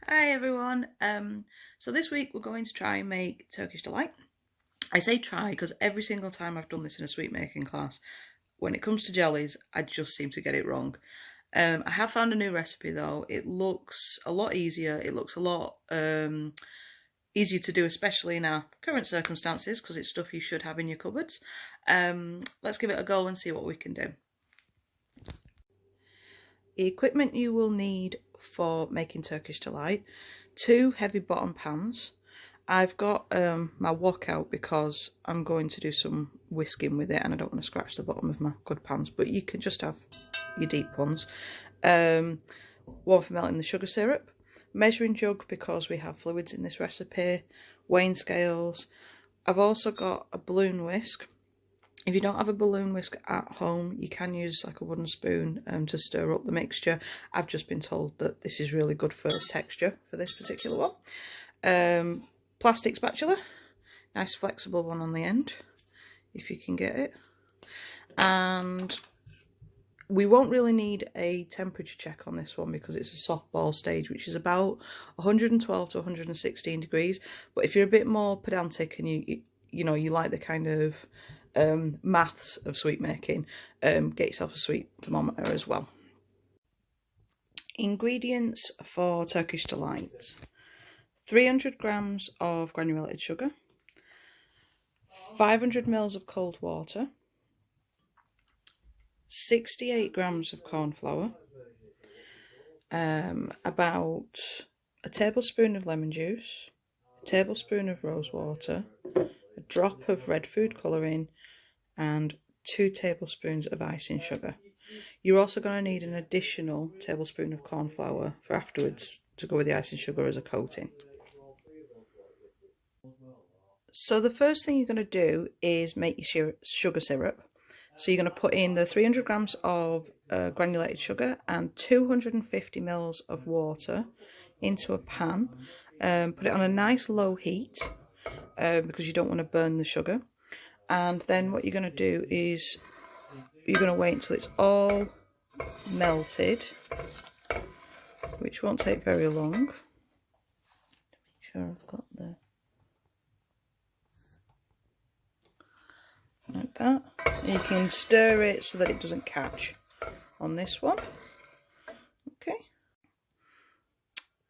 Hi everyone. So this week we're going to try and make Turkish Delight. I say try because every single time I've done this in a sweet making class, when it comes to jellies, I just seem to get it wrong. I have found a new recipe though. It looks a lot easier. It looks a lot easier to do, especially in our current circumstances, because it's stuff you should have in your cupboards. Let's give it a go and see what we can do. The equipment you will need for making Turkish Delight: 2 heavy bottom pans. I've got my wok out because I'm going to do some whisking with it and I don't want to scratch the bottom of my good pans, but you can just have your deep ones. One for melting the sugar syrup, measuring jug because we have fluids in this recipe, weighing scales. I've also got a balloon whisk. If you don't have a balloon whisk at home, you can use like a wooden spoon to stir up the mixture. I've just been told that this is really good for texture for this particular one. Plastic spatula, nice flexible one on the end, if you can get it. And we won't really need a temperature check on this one because it's a soft ball stage, which is about 112 to 116 degrees. But if you're a bit more pedantic and you like the kind of maths of sweet making, get yourself a sweet thermometer as well. Ingredients for Turkish Delight: 300 grams of granulated sugar, 500 mils of cold water, 68 grams of cornflour, about a tablespoon of lemon juice, a tablespoon of rose water, a drop of red food colouring, and 2 tablespoons of icing sugar. You're also going to need an additional tablespoon of cornflour for afterwards to go with the icing sugar as a coating. So the first thing you're going to do is make your sugar syrup. So you're going to put in the 300 grams of granulated sugar and 250 mils of water into a pan. Put it on a nice low heat because you don't want to burn the sugar. And then what you're going to do is you're going to wait until it's all melted, which won't take very long. Make sure I've got the... like that. And you can stir it so that it doesn't catch on this one. Okay.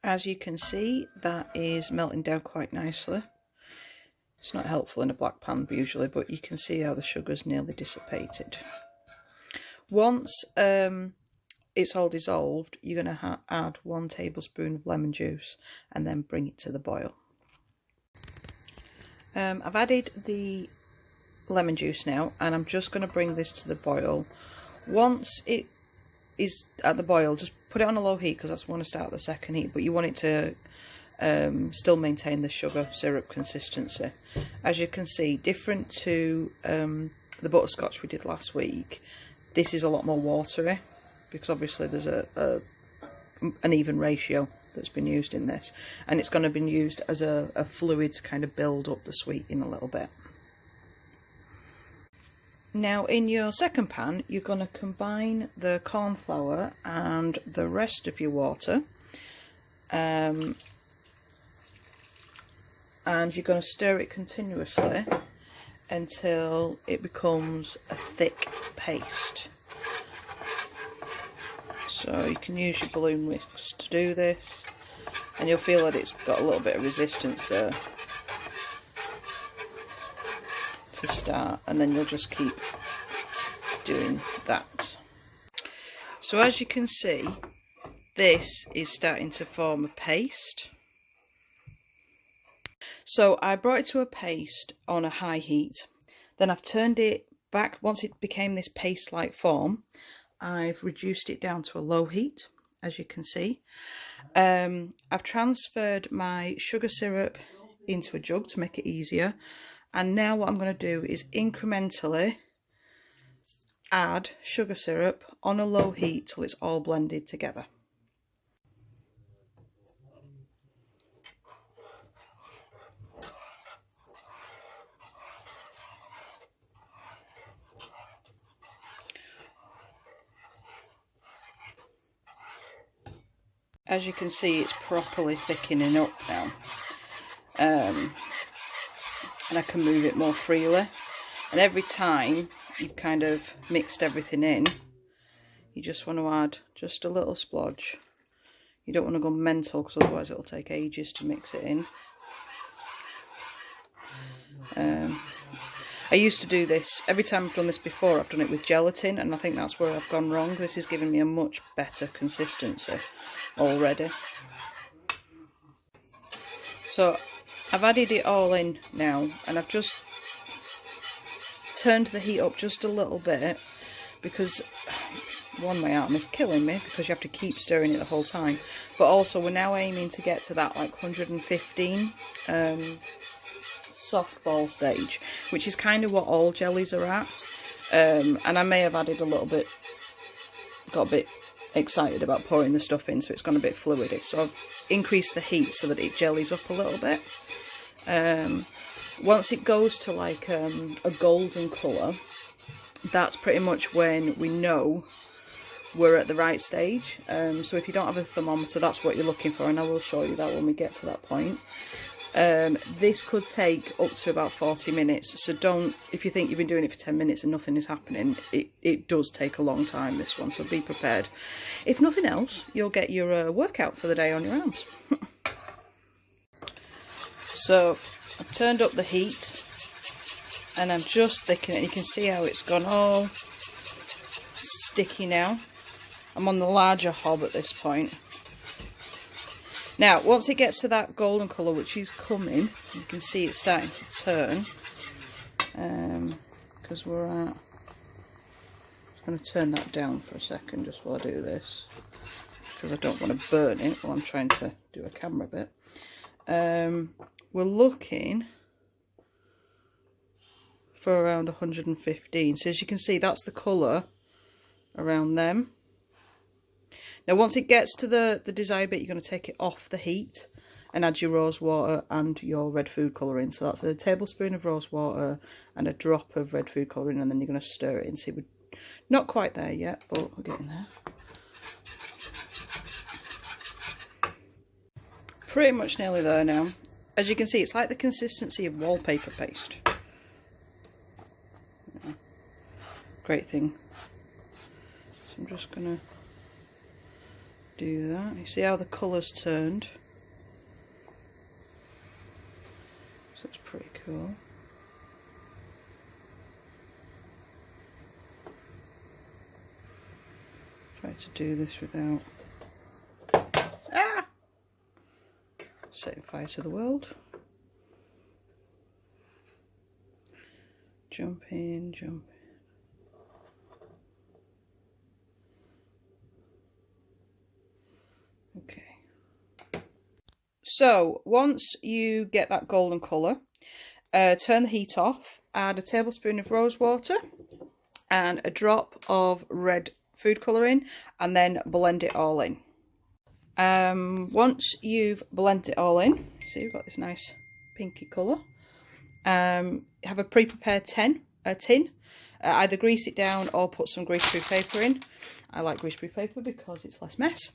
As you can see, that is melting down quite nicely. It's not helpful in a black pan usually, but you can see how the sugar's nearly dissipated. Once it's all dissolved, you're going to add 1 tablespoon of lemon juice and then bring it to the boil. I've added the lemon juice now, and I'm just going to bring this to the boil. Once it is at the boil, just put it on a low heat because that's when I start the second heat, but you want it to still maintain the sugar syrup consistency. As you can see, different to the butterscotch we did last week, this is a lot more watery because obviously there's an even ratio that's been used in this, and it's going to be used as a fluid to kind of build up the sweetening a little bit. Now in your second pan, you're going to combine the cornflour and the rest of your water, and you're going to stir it continuously until it becomes a thick paste. So you can use your balloon whisks to do this, and you'll feel that it's got a little bit of resistance there to start, and then you'll just keep doing that. So as you can see, this is starting to form a paste. So I brought it to a paste on a high heat, then I've turned it back. Once it became this paste-like form, I've reduced it down to a low heat, as you can see. I've transferred my sugar syrup into a jug to make it easier, and now what I'm going to do is incrementally add sugar syrup on a low heat till it's all blended together. as you can see, it's properly thickening up now. And I can move it more freely. And every time you've kind of mixed everything in, you just want to add just a little splodge. You don't want to go mental, because otherwise it'll take ages to mix it in. I used to do this, every time I've done this before, I've done it with gelatin, and I think that's where I've gone wrong. This is giving me a much better consistency already. So I've added it all in now, and I've just turned the heat up just a little bit, because one, my arm is killing me because you have to keep stirring it the whole time, but also we're now aiming to get to that like 115 soft ball stage, which is kind of what all jellies are at. And I may have added a little bit, got a bit excited about pouring the stuff in, so it's gone a bit fluidy, so I've increased the heat so that it jellies up a little bit. Once it goes to like a golden colour, that's pretty much when we know we're at the right stage. So if you don't have a thermometer, that's what you're looking for, and I will show you that when we get to that point. This could take up to about 40 minutes, so don't, if you think you've been doing it for 10 minutes and nothing is happening, it does take a long time, this one, so be prepared. If nothing else, you'll get your workout for the day on your arms. So I've turned up the heat and I'm just thickening it. You can see how it's gone all sticky now. I'm on the larger hob at this point. Now, once it gets to that golden colour, which is coming, you can see it's starting to turn. Because we're at... I'm going to turn that down for a second just while I do this, because I don't want to burn it while I'm trying to do a camera bit. We're looking for around 115. So as you can see, that's the colour around them. Now once it gets to the desired bit, you're going to take it off the heat and add your rose water and your red food colouring. So that's a tablespoon of rose water and a drop of red food colouring, and then you're going to stir it in. See, we're not quite there yet, but we're getting there. Pretty much nearly there now. As you can see, it's like the consistency of wallpaper paste. Yeah. Great thing. So I'm just going to do that. You see how the colour's turned? So it's pretty cool. Try to do this without setting fire to the world. Jump in, jump in. Okay. So once you get that golden colour, turn the heat off, add a tablespoon of rose water and a drop of red food colouring, and then blend it all in. Once you've blended it all in, see, we've got this nice pinky colour. Have a pre-prepared tin. Either grease it down or put some greaseproof paper in. I like greaseproof paper because it's less mess.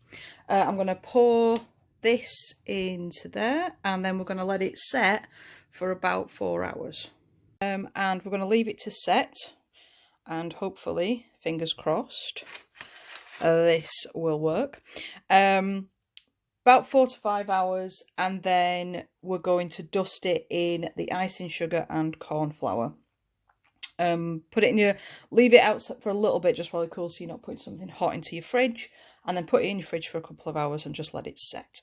I'm going to pour this into there, and then we're going to let it set for about 4 hours. And we're going to leave it to set, and hopefully, fingers crossed, this will work. About 4 to 5 hours, and then we're going to dust it in the icing sugar and cornflour. Put it in your, leave it out for a little bit just while it cools, so you're not putting something hot into your fridge, and then put it in your fridge for a couple of hours and just let it set.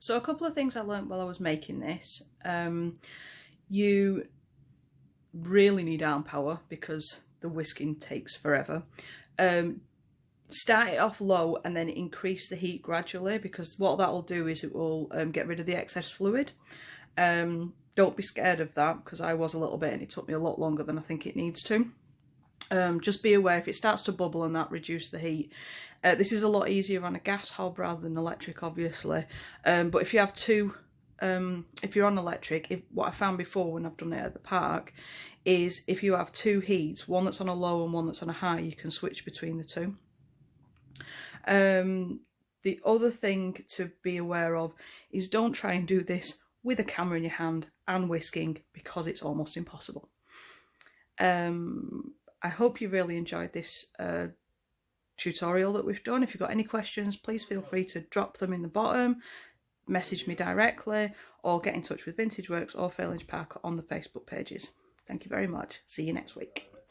So a couple of things I learned while I was making this. You really need arm power because the whisking takes forever. Start it off low and then increase the heat gradually, because what that will do is it will get rid of the excess fluid. Don't be scared of that, because I was a little bit and it took me a lot longer than I think it needs to. Just be aware if it starts to bubble and that, reduce the heat. This is a lot easier on a gas hob rather than electric, obviously. But if you have two, if you're on electric, what I found before when I've done it at the park is if you have two heats, one that's on a low and one that's on a high, you can switch between the two. The other thing to be aware of is don't try and do this with a camera in your hand and whisking, because it's almost impossible. I hope you really enjoyed this tutorial that we've done. If you've got any questions, please feel free to drop them in the bottom, message me directly, or get in touch with Vintage Works or Failinge Park on the Facebook pages. Thank you very much. See you next week.